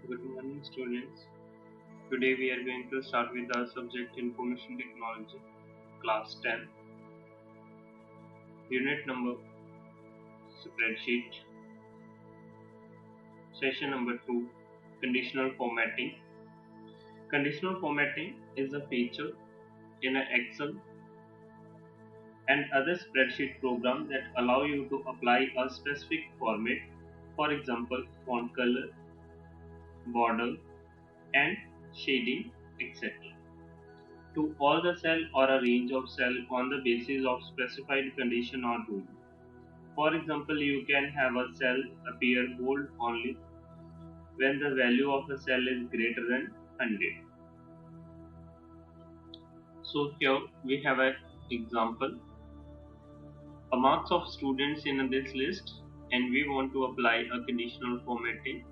Good morning, students. Today we are going to start with our subject Information Technology, class 10, unit number Spreadsheet, session number 2, Conditional Formatting. Conditional formatting is a feature in an Excel and other spreadsheet programs that allow you to apply a specific format, for example, font color, border, and shading, etc. to all the cell or a range of cell on the basis of specified condition or rule. For example, you can have a cell appear bold only when the value of the cell is greater than 100. So here we have an example, a marks of students in this list, and we want to apply a conditional formatting.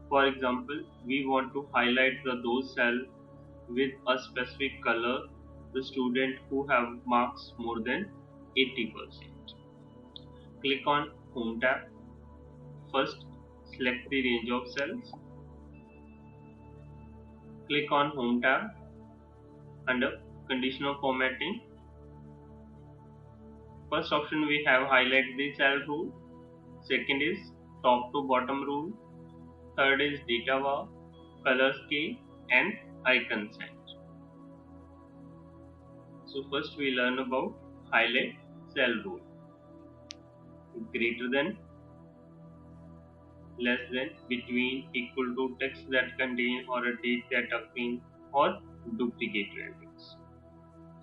For example, we want to highlight those cells with a specific color, the student who have marks more than 80%. Click on Home tab. First, select the range of cells. Click on Home tab under Conditional Formatting. First option we have highlight the cell rule. Second is top to bottom rule. Third is data bar, color scale, and icon set. So first we learn about highlight cell rule. Greater than, less than, between, equal to, text that contain or a date that appears, or duplicate values.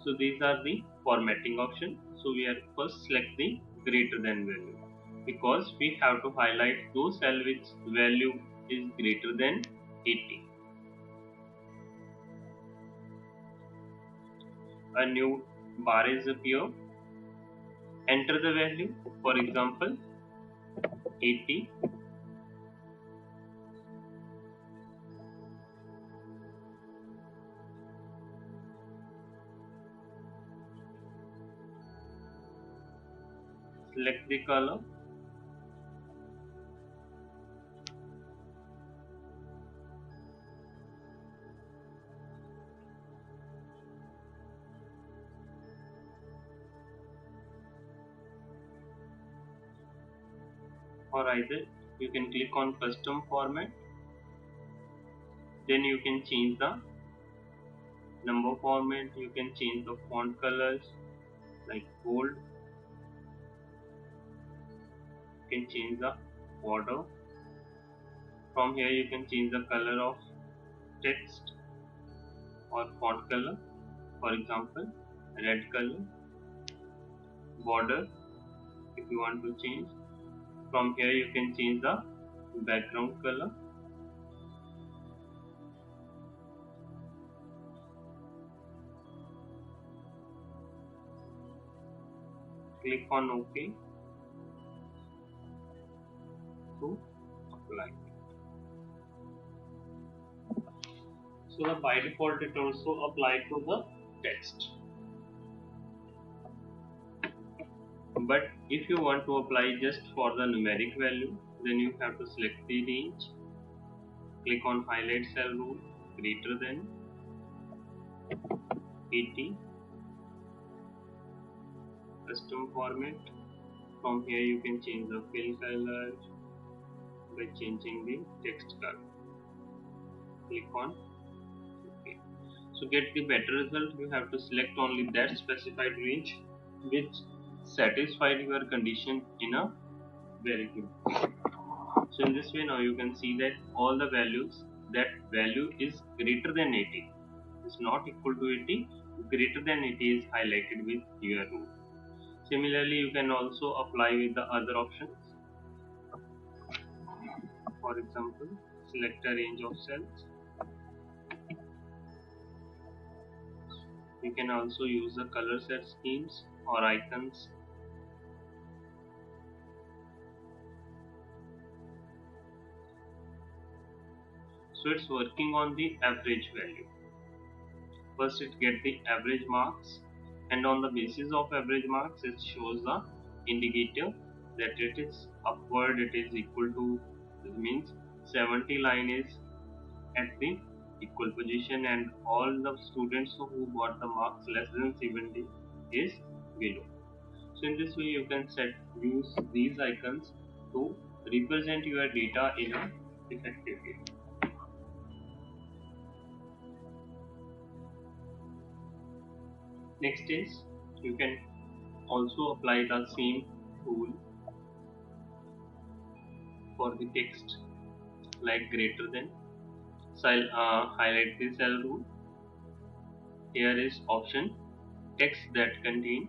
So these are the formatting options. So we are first select the greater than value because we have to highlight those cell which value is greater than 80. A new bar is appear. Enter the value. For example, 80. Select the color. Or either you can click on custom format. Then you can change the number format. You can change the font colors like bold. You can change the border. From here you can change the color of text or font color. For example, red color. Border if you want to change. From here you can change the background color. Click on OK to apply. So by default it also apply to the text. But if you want to apply just for the numeric value, then you have to select the range. Click on highlight cell rule, greater than 80. Custom format. From here you can change the fill color by changing the text color. Click on OK. So get the better result, you have to select only that specified range which satisfied your condition in a very good way. So in this way now you can see that all the values, that value is greater than 80, is not equal to 80, greater than 80 is highlighted with your rule. Similarly you can also apply with the other options. For example, select a range of cells. You can also use the color set schemes or icons. So it's working on the average value. First it gets the average marks, and on the basis of average marks it shows the indicator that it is upward, it is equal to, this means 70 line is at the equal position, and all the students who got the marks less than 70 is below. So in this way you can use these icons to represent your data in an effective way. Next is, you can also apply the same tool for the text, like greater than. So I'll highlight the cell rule. Here is option text that contain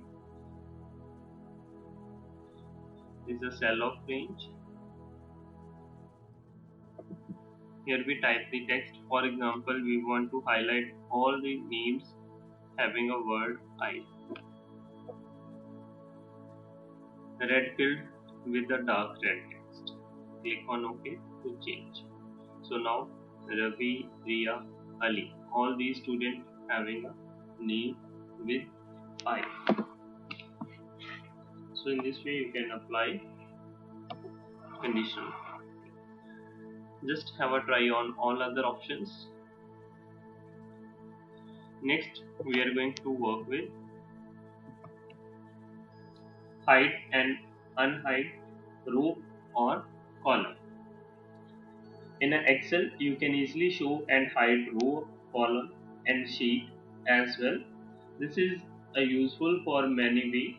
is a cell of range. Here we type the text. For example, we want to highlight all the names having a word I. Red filled with the dark red text. Click on OK to change. So now Ravi, Riya, Ali, all these students having a name with I. So in this way you can apply conditional. Just have a try on all other options. Next we are going to work with hide and unhide row or column. In an Excel, you can easily show and hide row, column and sheet as well. This is useful for many ways.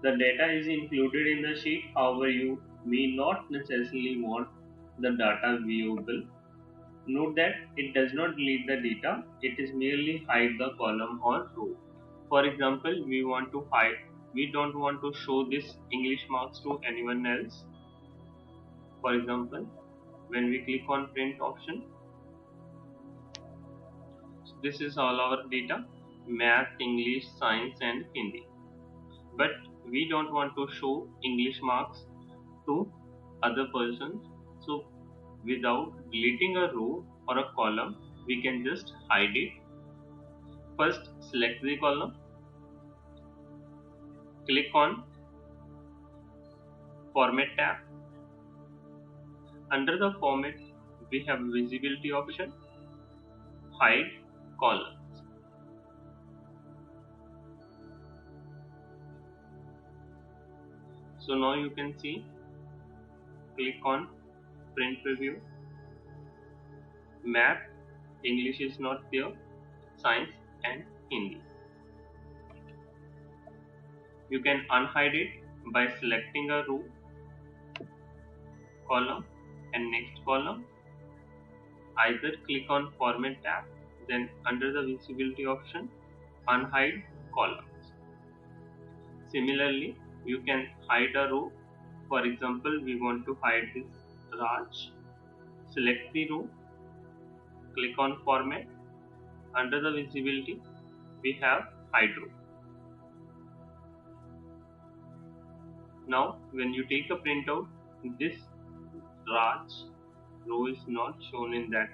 The data is included in the sheet, however you may not necessarily want the data viewable. Note that it does not delete the data, it is merely hide the column or row. For example, we don't want to show this English marks to anyone else. For example, when we click on print option, so this is all our data, math, English, science and Hindi. But we don't want to show English marks to other persons. So without deleting a row or a column, we can just hide it. First select the column, click on format tab. Under the format we have visibility option, hide columns. So now you can see, click on print preview, math, English is not there, science and Hindi. You can unhide it by selecting a row, column and next column. Either click on format tab, then under the visibility option, unhide columns. Similarly, you can hide a row. For example, we want to hide this Raj. Select the row, click on format. Under the visibility, we have hide row. Now, when you take a printout, this Raj row is not shown in that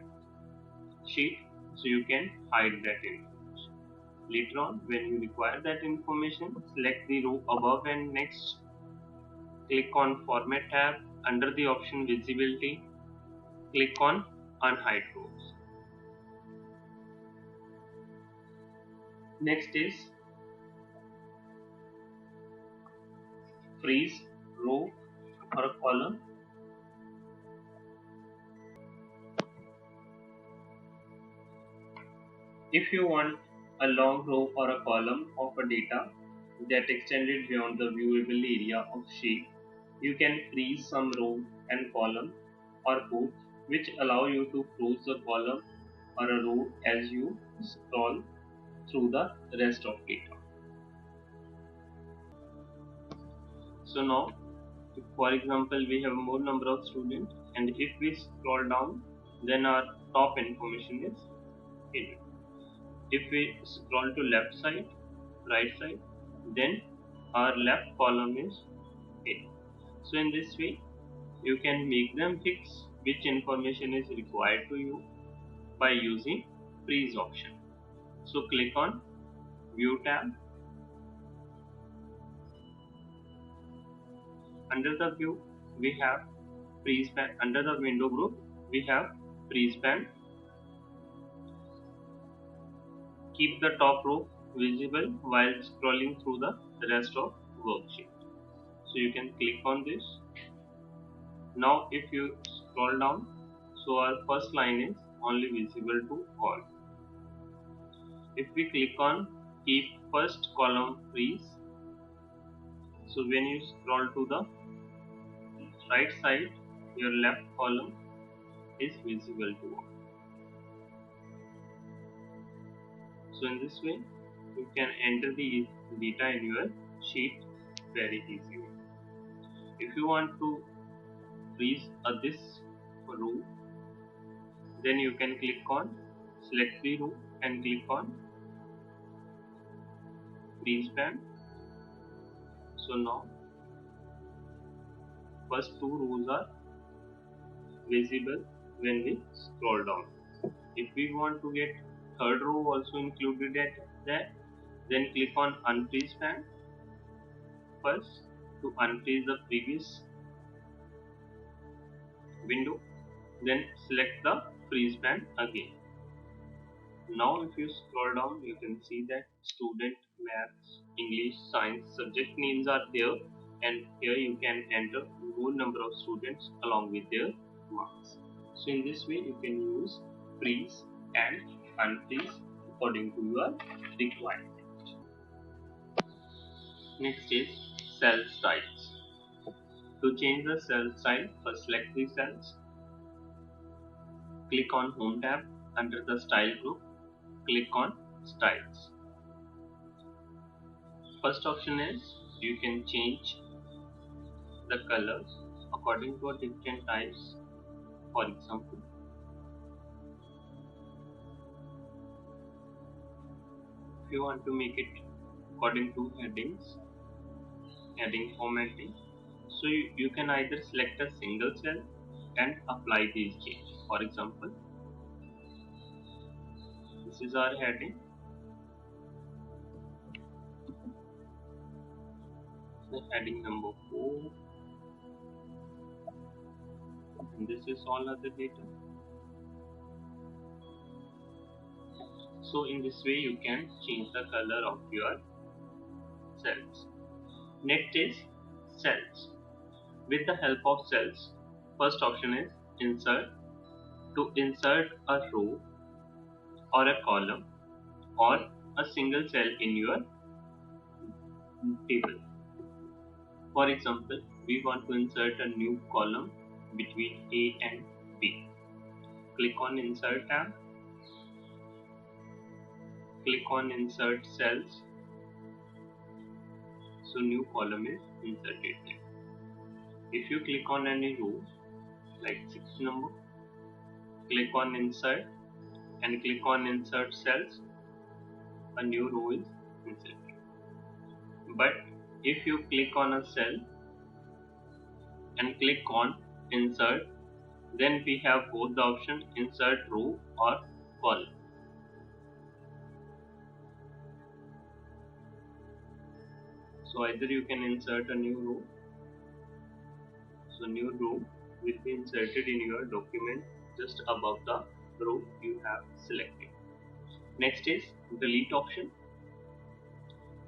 sheet, so you can hide that information. Later on, when you require that information, select the row above and next. Click on format tab, under the option visibility, click on unhide rows. Next is freeze row or a column. If you want a long row or a column of a data that extended beyond the viewable area of sheet, you can freeze some row and column or both, which allow you to close the column or a row as you scroll through the rest of data. So now, for example, we have more number of students, and if we scroll down, then our top information is hidden. If we scroll to left side, right side, then our left column is hidden. So in this way, you can make them fix which information is required to you by using freeze option. So click on view tab. Under the view we have freeze pan. Under the window group we have freeze pan. keep the top row visible while scrolling through the rest of worksheet. So you can click on this. Now if you scroll down, so our first line is only visible to all. If we click on keep first column freeze, so when you scroll to the right side, your left column is visible to all. So in this way, you can enter the data in your sheet very easily. If you want to freeze this row, then you can click on select the row and click on freeze band. So now first two rows are visible when we scroll down. If we want to get third row also included at that, then click on unfreeze band first to unfreeze the previous window, then select the freeze band again. Now if you scroll down, you can see that student, maths, English, science subject names are there, and here you can enter whole number of students along with their marks. So in this way you can use freeze and unfreeze according to your requirement. Next is cell styles. To change the cell style, first select the cells, click on Home tab, under the Style group, click on Styles. First option is you can change the colors according to different types. For example, if you want to make it according to headings, heading formatting, so you can either select a single cell and apply these changes. For example, this is our heading, so heading number 4, and this is all other data. So in this way you can change the color of your cells. Next is cells. With the help of cells, first option is insert. To insert a row or a column or a single cell in your table. For example, we want to insert a new column between A and B. Click on Insert tab, click on Insert Cells, so new column is inserted there. If you click on any row like 6 number, click on Insert and click on Insert Cells, a new row is inserted. But if you click on a cell and click on Insert, then we have both the option Insert Row or Column. So either you can insert a new row, so new row will be inserted in your document just above the row you have selected. Next is delete option.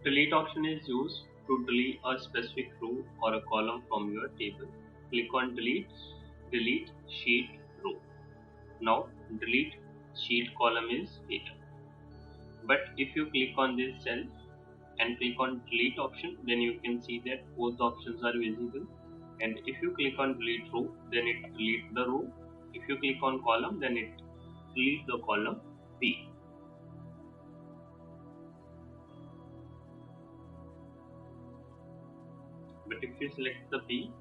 Delete option is used to delete a specific row or a column from your table. Click on delete, delete sheet row. Now delete sheet column is hidden. But if you click on this cell and click on delete option, then you can see that both options are visible. And if you click on delete row, then it deletes the row. If you click on column, then it deletes the column B. But if you select the B,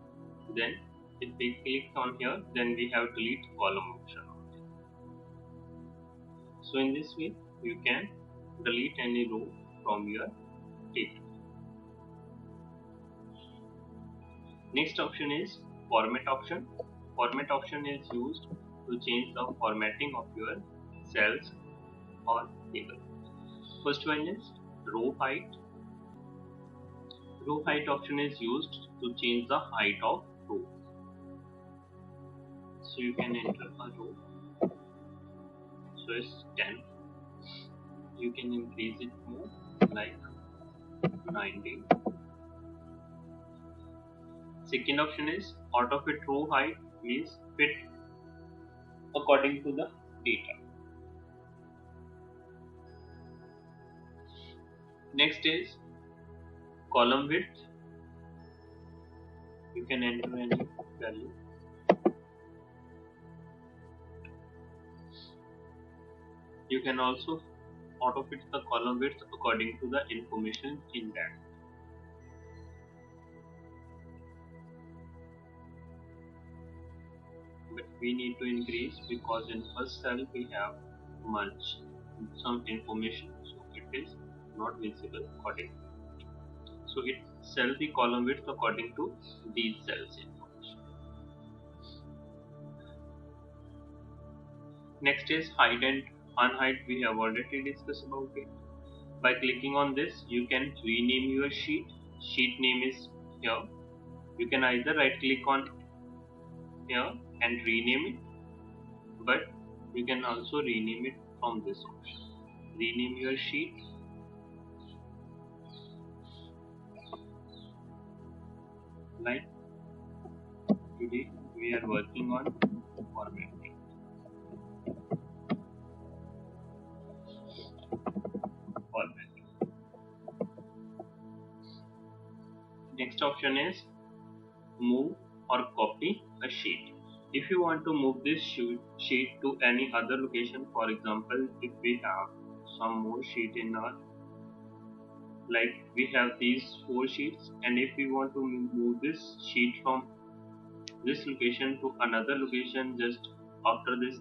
then if we click on here, then we have delete column option. So in this way, you can delete any row from your table. Next option is format option. Format option is used to change the formatting of your cells or table. First one is row height. Row height option is used to change the height of row. So you can enter a row. So it's 10. you can increase it more, like 19. Second option is auto fit row height, means fit according to the data. Next is column width. You can enter any value. You can also auto fit the column width according to the information in that. But we need to increase because in first cell we have much some information, so it is not visible according. So it sells the column width according to these cells information. Next is height and unheight. We have already discussed about it. By clicking on this, you can rename your sheet. Sheet name is here. You can either right click on here and rename it, but you can also rename it from this option. Rename your sheet. Like today we are working on formatting. Next option is move or copy a sheet. If you want to move this sheet to any other location, for example, if we have some more sheet in our, like we have these 4 sheets, and if we want to move this sheet from this location to another location just after this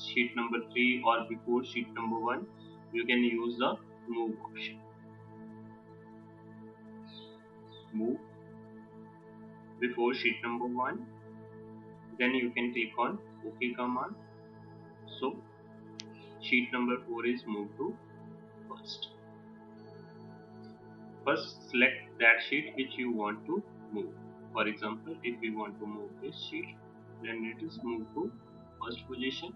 sheet number 3 or before sheet number 1, you can use the move option. Move before sheet number 1, then you can click on OK command. So sheet number 4 is moved to first. First select that sheet which you want to move. For example, if we want to move this sheet, then it is moved to first position.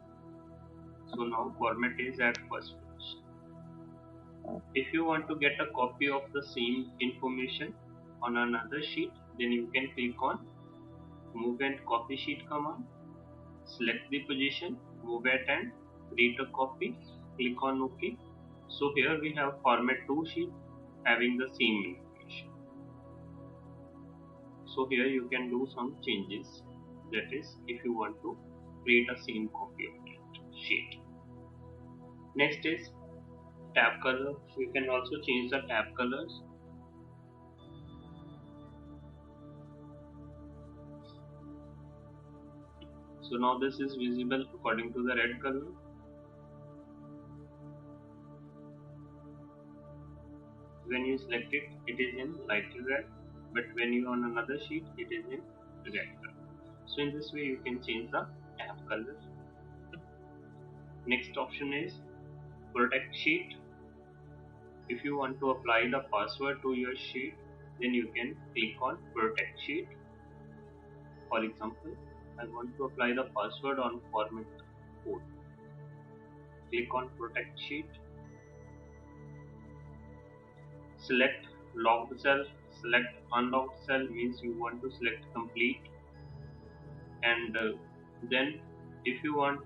So now format is at first position. If you want to get a copy of the same information on another sheet, then you can click on move and copy sheet command. Select the position, move it and create a copy. Click on OK. So here we have format 2 sheets having the same information. So here you can do some changes, that is if you want to create a same copy of that sheet. Next is tab color. You can also change the tab colors. So now this is visible according to the red color. When you select it, it is in lighter red, but when you on another sheet, it is in red color. So in this way you can change the tab color. Next option is protect sheet. If you want to apply the password to your sheet, then you can click on protect sheet. For example, I want to apply the password on format 4. Click on protect sheet. Select locked cell. Select unlocked cell means you want to select complete, and then if you want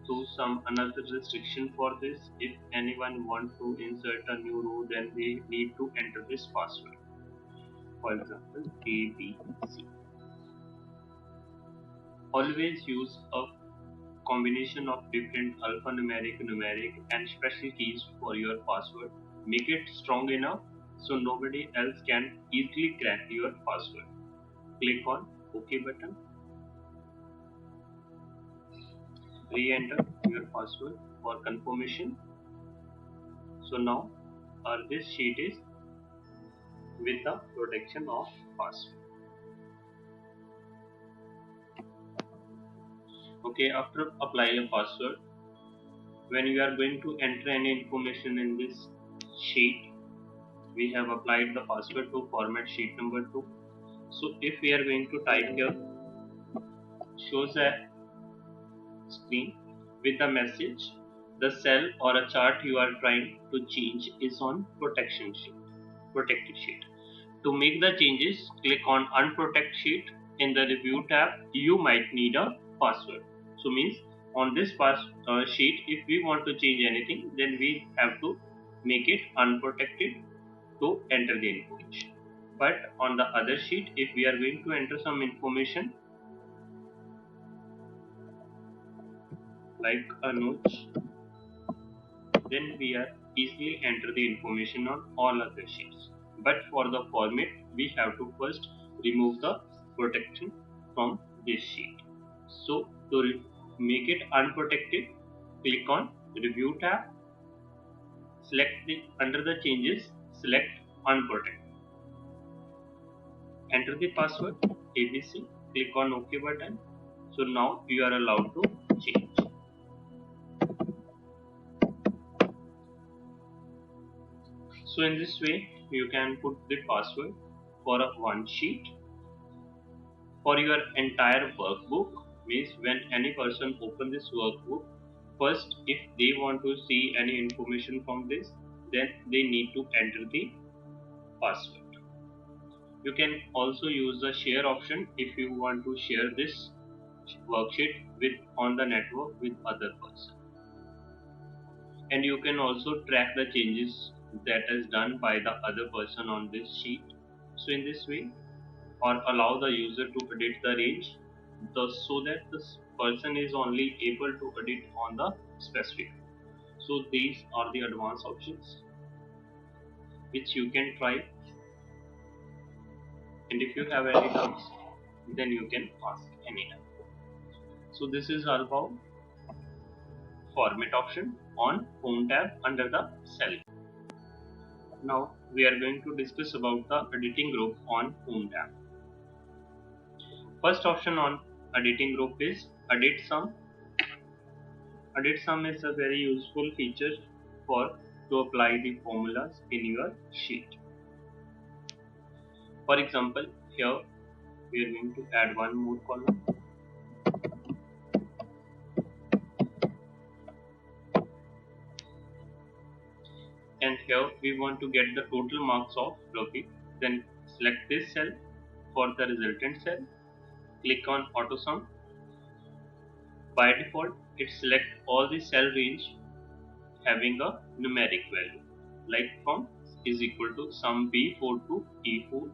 to some another restriction for this, if anyone want to insert a new row, then they need to enter this password. For example, ABC. Always use a combination of different alphanumeric, numeric and special keys for your password. Make it strong enough so nobody else can easily crack your password. Click on OK button. Re-enter your password for confirmation. So now this sheet is with the protection of password. Okay, after applying a password, when you are going to enter any information in this sheet, we have applied the password to format sheet number 2. So if we are going to type here, shows a screen with a message the cell or a chart you are trying to change is on protected sheet. To make the changes, click on unprotect sheet. In the review tab, you might need a password. So means on this sheet, if we want to change anything, then we have to make it unprotected to enter the information. But on the other sheet, if we are going to enter some information like a note, then we are easily enter the information on all other sheets. But for the format, we have to first remove the protection from this sheet. So to make it unprotected, click on review tab, select the under the changes, select unprotected. Enter the password ABC, click on OK button. So now you are allowed to change. So in this way, you can put the password for a one sheet. For your entire workbook, means when any person open this workbook, first if they want to see any information from this, then they need to enter the password. You can also use the share option if you want to share this worksheet with on the network with other person. And you can also track the changes that is done by the other person on this sheet. So in this way, or allow the user to edit the range so that this person is only able to edit on the specific. So these are the advanced options which you can try, and if you have any doubts, then you can ask anytime. So this is all about format option on home tab under the cell. Now we are going to discuss about the editing group on home tab. First option on editing group is edit sum. Edit sum is a very useful feature for to apply the formulas in your sheet. For example, here we are going to add one more column. And here we want to get the total marks of Ravi. Then select this cell for the resultant cell. Click on auto sum. By default, it selects all the cell range having a numeric value, like from is equal to sum B4 to E4,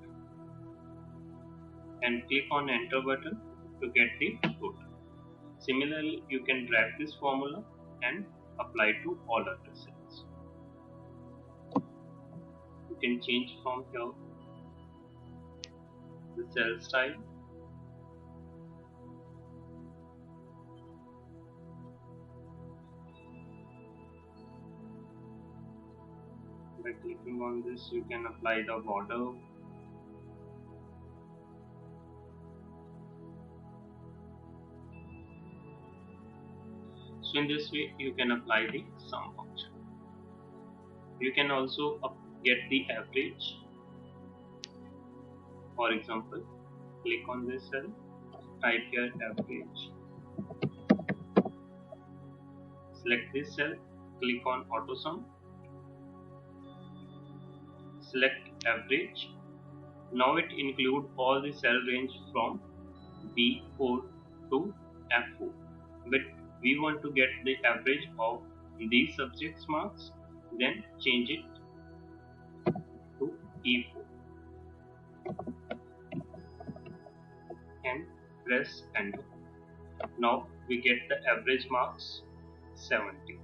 and click on enter button to get the total. Similarly, you can drag this formula and apply to all other cells. You can change from here the cell style, by clicking on this you can apply the border. So in this way you can apply the sum function. You can also get the average. For example, click on this cell, type here average, select this cell, click on auto sum, select average. Now it includes all the cell range from B4 to F4, but we want to get the average of these subjects marks, then change it to E4 and press enter. Now we get the average marks 70.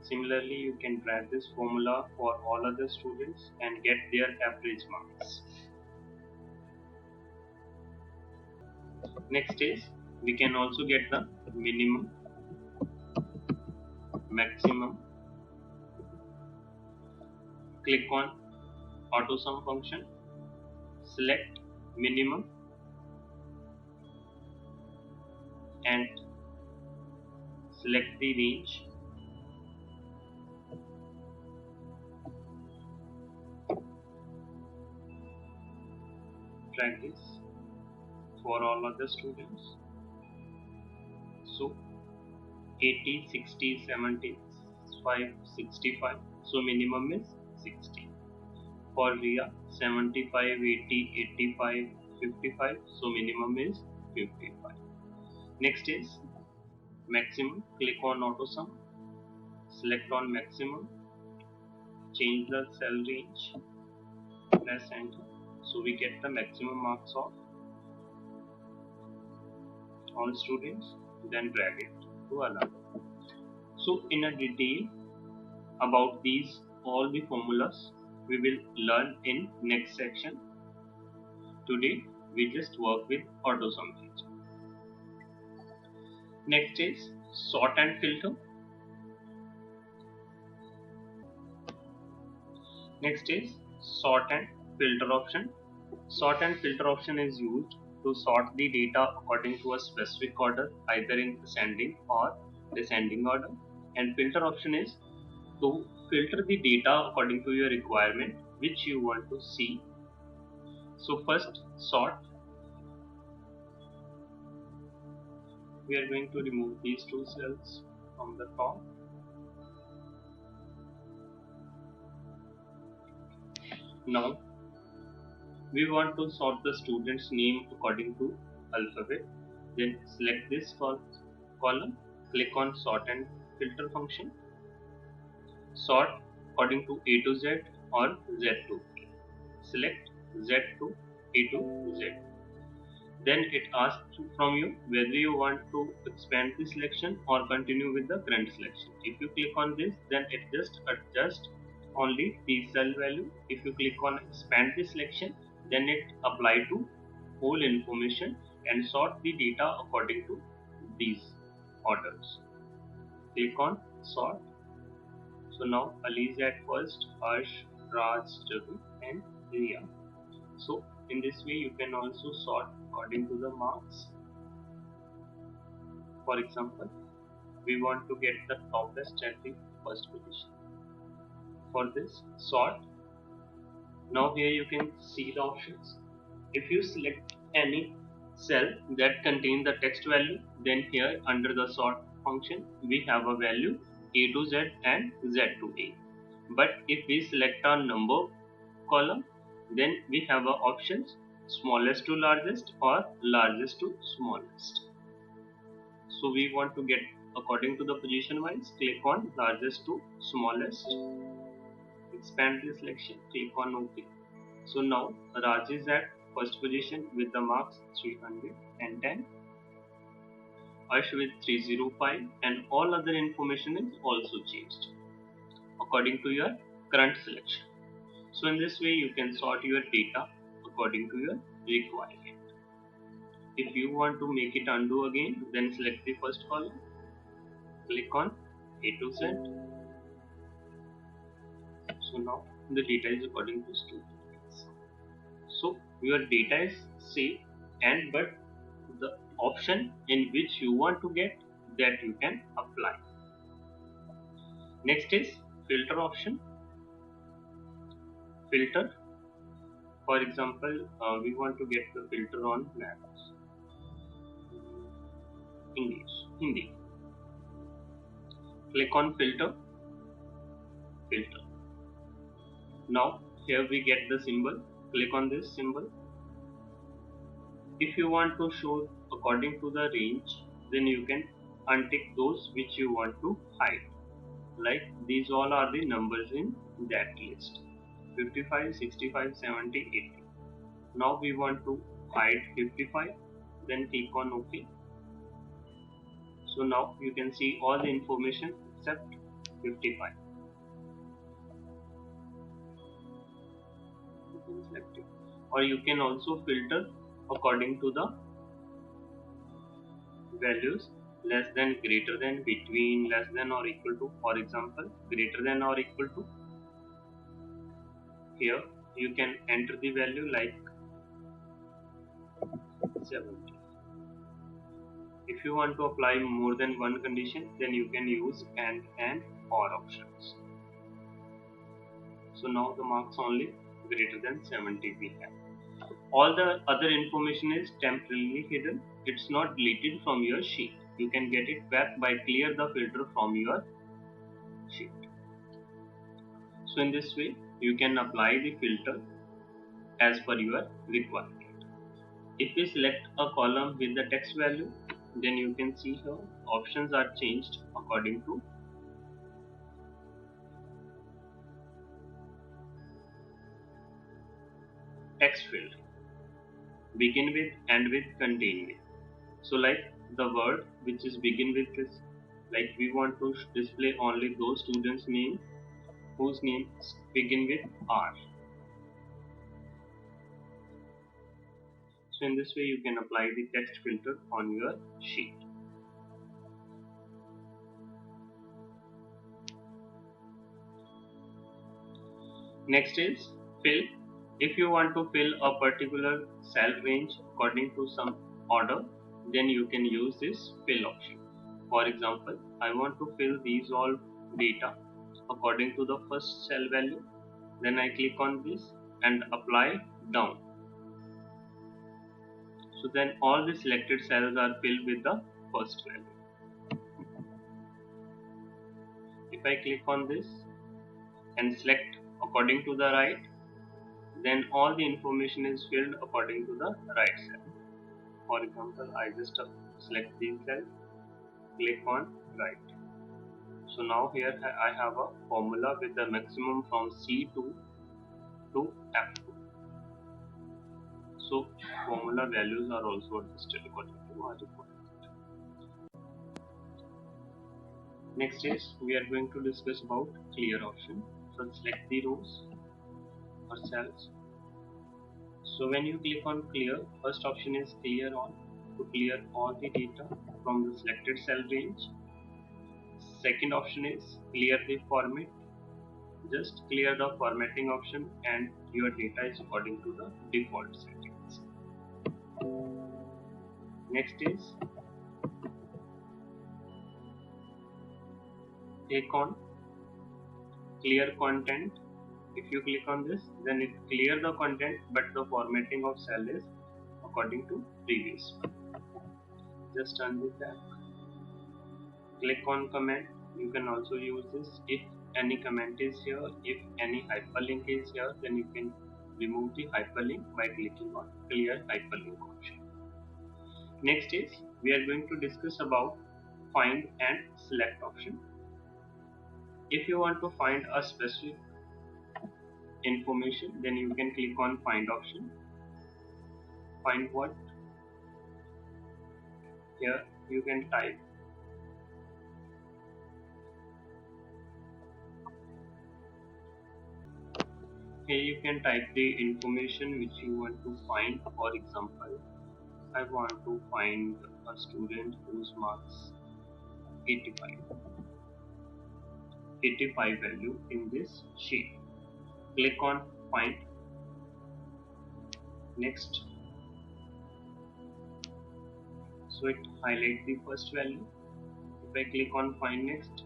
Similarly, you can drag this formula for all other students and get their average marks. Next is we can also get the minimum, maximum. Click on auto sum function, select minimum and select the range. Drag this for all other students. So 80, 60, 75, 65. So minimum is 60. For RIA 75, 80, 85, 55. So minimum is 55. Next is maximum. Click on auto sum. Select on maximum. Change the cell range. Press enter. So we get the maximum marks of all students. Then drag it to another. So in a detail about these all the formulas we will learn in next section. Today we just work with auto sum feature. Next is sort and filter. Next is sort and filter option. Sort and filter option is used to sort the data according to a specific order, either in ascending or descending order. And filter option is to filter the data according to your requirement which you want to see. So first sort. We are going to remove these two cells from the top. Now we want to sort the student's name according to alphabet. Then select this column, click on sort and filter function. Sort according to A to Z or Z to A. Select Z to A to Z. Then it asks from you whether you want to expand the selection or continue with the current selection. If you click on this, then it just adjusts only the cell value. If you click on expand the selection, then it apply to whole information and sort the data according to these orders. Click on sort. So now Ali is at first, Harsh, Raj, Javi and Riya. So in this way you can also sort according to the marks. For example, we want to get the topest at the first position. For this, sort. Now here you can see the options. If you select any cell that contains the text value, then here under the sort function we have a value A to Z and Z to A. But if we select our number column, then we have options smallest to largest or largest to smallest. So we want to get according to the position wise, click on largest to smallest. Expand the selection, click on OK. So now Raj is at first position with the marks 310, Ash with 305, and all other information is also changed according to your current selection. So in this way you can sort your data according to your requirement. If you want to make it undo again, then select the first column, click on A to Z. So now the data is according to students. So your data is saved, and but the option in which you want to get, that you can apply. Next is filter option. Filter. For example, we want to get the filter on maths, English, Hindi. Click on filter. Filter. Now here we get the symbol. Click on this symbol. If you want to show according to the range, then you can untick those which you want to hide. Like these all are the numbers in that list: 55, 65, 70, 80. Now we want to hide 55, then click on OK. So now you can see all the information except 55. You can select it. Or you can also filter according to the values less than, greater than, between, less than or equal to. For example, greater than or equal to. Here you can enter the value like 70. If you want to apply more than one condition, then you can use and or options. So now the marks only greater than 70 we have. All the other information is temporarily hidden. It's not deleted from your sheet. you can get it back by clear the filter from your sheet. So in this way you can apply the filter as per your requirement. If we select a column with the text value, then you can see here options are changed according to text field, begin with, end with, contain with. So like the word which is begin with is like we want to display only those students name whose names begin with R. So in this way you can apply the text filter on your sheet. Next is fill. If you want to fill a particular cell range according to some order, then you can use this fill option. For example, I want to fill these all data according to the first cell value. Then I click on this and apply down. So then all the selected cells are filled with the first value. If I click on this and select according to the right, then all the information is filled according to the right cell. For example, I just select these cells, click on right. So now here I have a formula with the maximum from C2 to F2. So formula values are also adjusted according to our requirement. Next is we are going to discuss about clear option. So select the rows or cells. So when you click on clear, first option is clear all, to clear all the data from the selected cell range. Second option is clear the format. Just clear the formatting option and your data is according to the default settings. Next is take on clear content. If you click on this, then it clear the content, but the formatting of cell is according to previous one. Just undo that. Click on comment. You can also use this. If any comment is here, if any hyperlink is here, then you can remove the hyperlink by clicking on clear hyperlink option. Next is we are going to discuss about find and select option. If you want to find a specific information, then you can click on find option. Find what? Here you can type the information which you want to find. For example, I want to find a student whose marks 85 value in this sheet. Click on find. Next, so it highlights the first value. If I click on find next,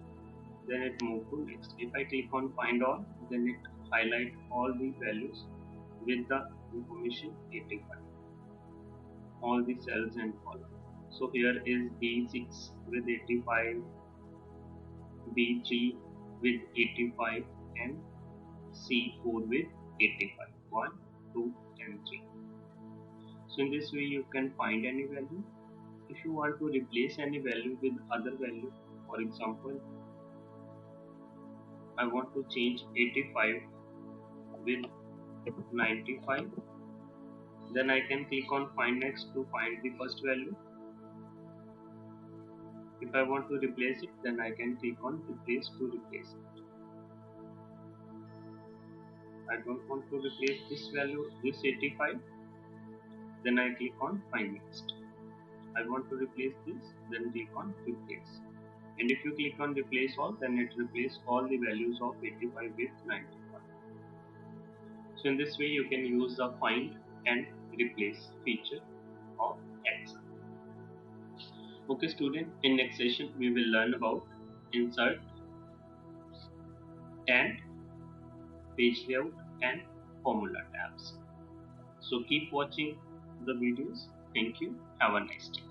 then it move to next. If I click on find all, then it highlight all the values with the information 85, all the cells and columns. So here is B6 with 85, B3 with 85 and C4 with 85, 1, 2 and 3. So in this way you can find any value. If you want to replace any value with other value, for example, I want to change 85 with 95, then I can click on find next to find the first value. If I want to replace it, then I can click on replace to replace it. I don't want to replace this value, this 85, then I click on find next. I want to replace this, then click on replace. And if you click on replace all, then it replaces all the values of 85 with 95. So in this way you can use the find and replace feature of Excel. Okay student, in next session we will learn about insert and page layout and formula tabs. So keep watching the videos. Thank you. Have a nice day.